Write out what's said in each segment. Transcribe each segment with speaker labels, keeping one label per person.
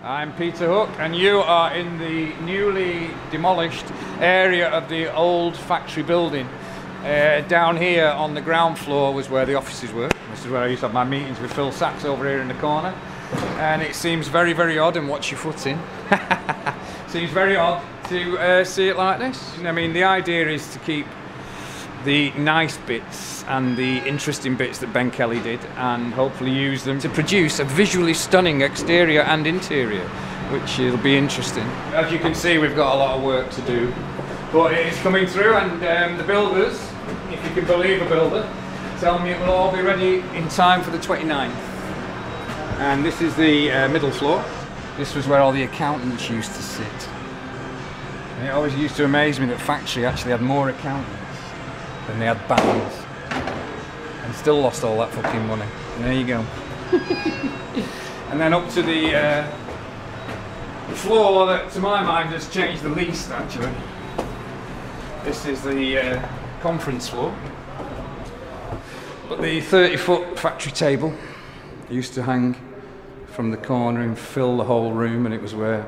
Speaker 1: I'm Peter Hook, and you are in the newly demolished area of the old factory building. Down here on the ground floor was where the offices were. This is where I used to have my meetings with Phil Sachs over here in the corner. And it seems very, very odd, and watch your foot in. Seems very odd to see it like this. I mean, the idea is to keep the nice bits and the interesting bits that Ben Kelly did, and hopefully use them to produce a visually stunning exterior and interior, which will be interesting. As you can see, we've got a lot of work to do, but it is coming through, and the builders, if you can believe a builder, tell me it will all be ready in time for the 29th. And this is the middle floor. This was where all the accountants used to sit. And it always used to amaze me that factory actually had more accountants than they had bands, and still lost all that fucking money. And there you go. And then up to the floor that, to my mind, has changed the least, actually. This is the conference floor. But the 30-foot factory table used to hang from the corner and fill the whole room, and it was where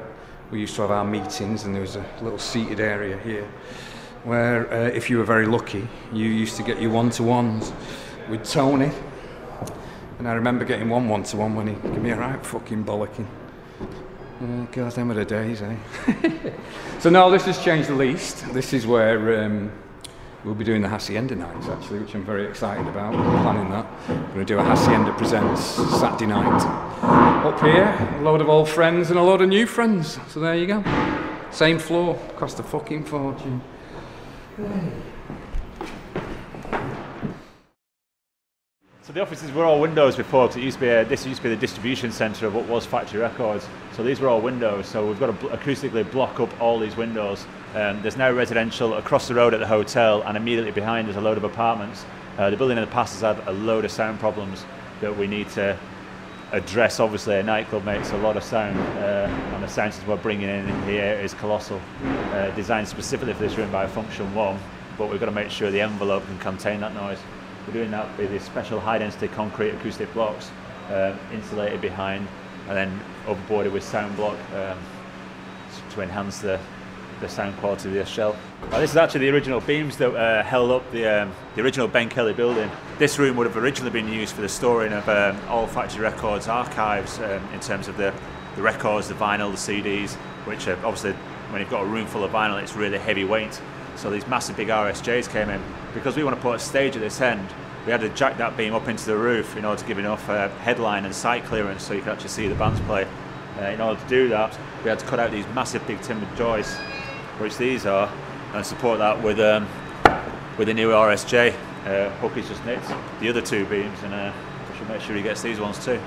Speaker 1: we used to have our meetings, and there was a little seated area here where, if you were very lucky, you used to get your one-to-ones with Tony. And I remember getting one one-to-one when he gave me a right fucking bollocking. Oh God, them are the days, eh? So no, this has changed the least. This is where we'll be doing the Hacienda nights, actually, which I'm very excited about. We're planning that. We're going to do a Hacienda Presents Saturday night. Up here, a load of old friends and a load of new friends. So there you go. Same floor, cost a fucking fortune.
Speaker 2: So the offices were all windows before, because this used to be the distribution centre of what was Factory Records. So these were all windows, so we've got to acoustically block up all these windows. There's now residential across the road at the hotel, and immediately behind is a load of apartments. The building in the past has had a load of sound problems that we need to address. Obviously a nightclub makes a lot of sound, and the sound system we're bringing in here is colossal. Designed specifically for this room by Function 1, but we've got to make sure the envelope can contain that noise. We're doing that with these special high density concrete acoustic blocks, insulated behind and then overboarded with sound block to enhance the sound quality of the shell. This is actually the original beams that held up the original Ben Kelly building. This room would have originally been used for the storing of all Factory Records archives, in terms of the records, the vinyl, the CDs, which obviously when you've got a room full of vinyl, it's really heavy weight. So these massive big RSJs came in. Because we want to put a stage at this end, we had to jack that beam up into the roof in order to give enough headline and sight clearance so you could actually see the bands play. In order to do that, we had to cut out these massive big timber joists, which these are, and support that with a new RSJ. Hook is just nicked the other two beams, and we should make sure he gets these ones too.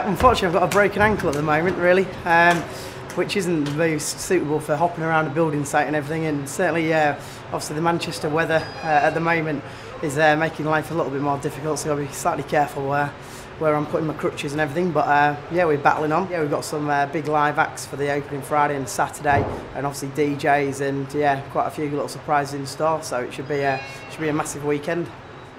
Speaker 3: Unfortunately, I've got a broken ankle at the moment, really, which isn't the most suitable for hopping around a building site and everything. And certainly, obviously, the Manchester weather at the moment is making life a little bit more difficult. So I'll be slightly careful where I'm putting my crutches and everything. But yeah, we're battling on. Yeah, we've got some big live acts for the opening Friday and Saturday, and obviously DJs, and yeah, quite a few little surprises in store. So it should be a massive weekend.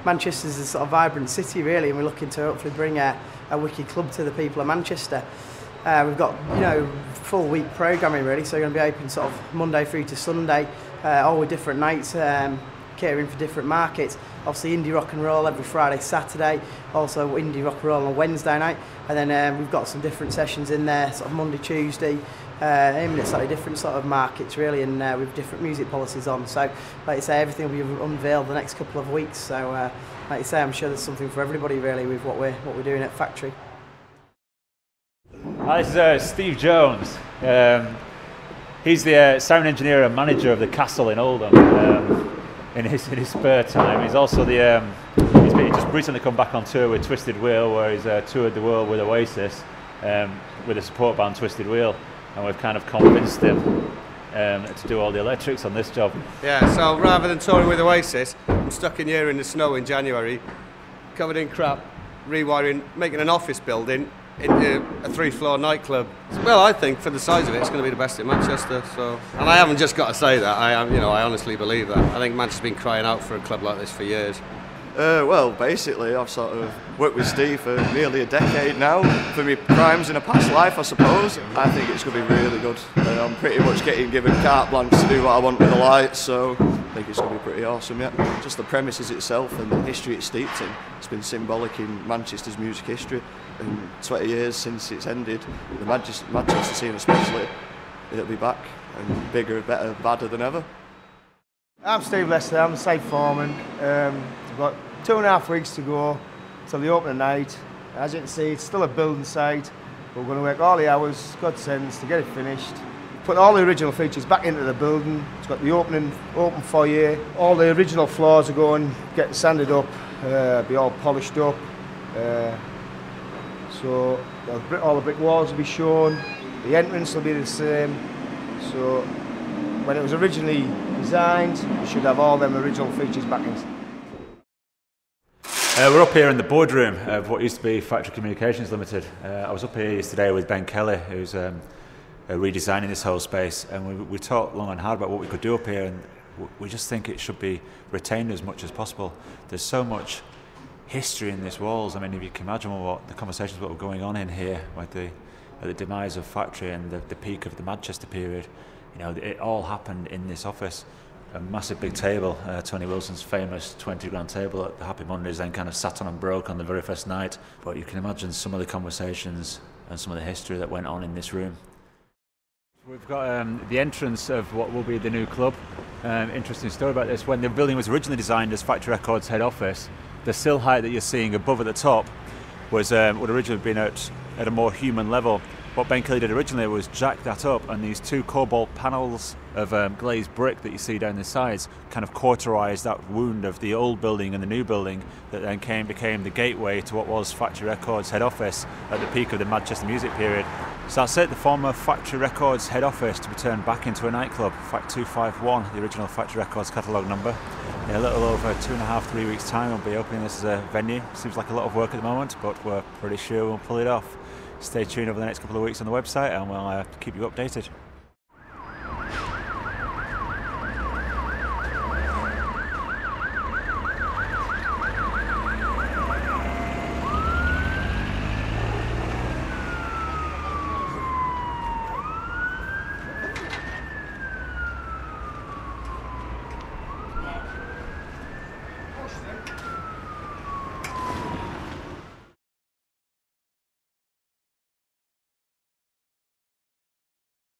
Speaker 3: Manchester's a sort of vibrant city, really, and we're looking to hopefully bring a wicked club to the people of Manchester. We've got, full week programming, really, so we're going to be open sort of Monday through to Sunday, all with different nights, catering for different markets. Obviously indie rock and roll every Friday, Saturday, also indie rock and roll on Wednesday night, and then we've got some different sessions in there, sort of Monday, Tuesday, aiming at slightly different sort of markets, really, and with different music policies on. So, like I say, everything will be unveiled the next couple of weeks. So, like you say, I'm sure there's something for everybody, really, with what we're doing at Factory.
Speaker 2: This is Steve Jones. He's the sound engineer and manager of the Castle in Oldham. In his spare time, he's also he's just recently come back on tour with Twisted Wheel, where he's toured the world with Oasis, with the support band Twisted Wheel, and we've kind of convinced him to do all the electrics on this job.
Speaker 4: Yeah, so rather than touring with Oasis, I'm stuck in here in the snow in January, covered in crap, rewiring, making an office building into a 3-floor nightclub. Well, I think for the size of it, it's going to be the best in Manchester. So, and I haven't just got to say that. I honestly believe that. I think Manchester's been crying out for a club like this for years.
Speaker 5: Well, basically, I've sort of worked with Steve for nearly a decade now. For me, crimes in a past life, I suppose. I think it's going to be really good. I'm pretty much getting given carte blanche to do what I want with the lights, so I think it's going to be pretty awesome, yeah. Just the premises itself and the history it's steeped in. It's been symbolic in Manchester's music history. And 20 years since it's ended, the Manchester scene especially, it'll be back and bigger, better, badder than ever.
Speaker 6: I'm Steve Lester, I'm the site foreman. We've got 2.5 weeks to go till the opening night. As you can see, it's still a building site. We're going to work all the hours, God sends, to get it finished. Put all the original features back into the building. It's got the open foyer. All the original floors are going, getting sanded up, be all polished up. So all the brick walls will be shown. The entrance will be the same. So when it was originally designed, we should have all them original features back in.
Speaker 2: We're up here in the boardroom of what used to be Factory Communications Limited. I was up here yesterday with Ben Kelly, who's redesigning this whole space, and we talked long and hard about what we could do up here, and we just think it should be retained as much as possible. There's so much history in these walls. I mean, if you can imagine what the conversations that were going on in here at the demise of Factory and the peak of the Manchester period, you know, it all happened in this office. A massive big table, Tony Wilson's famous 20 grand table at the Happy Mondays, then kind of sat on and broke on the very first night. But you can imagine some of the conversations and some of the history that went on in this room. We've got the entrance of what will be the new club. Interesting story about this. When the building was originally designed as Factory Records head office, the sill height that you're seeing above at the top was would originally have been at a more human level. What Ben Kelly did originally was jack that up, and these 2 cobalt panels of glazed brick that you see down the sides kind of cauterised that wound of the old building and the new building that then became the gateway to what was Factory Records head office at the peak of the Manchester music period. So that's it, the former Factory Records head office to be turned back into a nightclub. FAC251, the original Factory Records catalogue number. In a little over 2.5-3 weeks time we'll be opening this as a venue. Seems like a lot of work at the moment, but we're pretty sure we'll pull it off. Stay tuned over the next couple of weeks on the website and we'll keep you updated.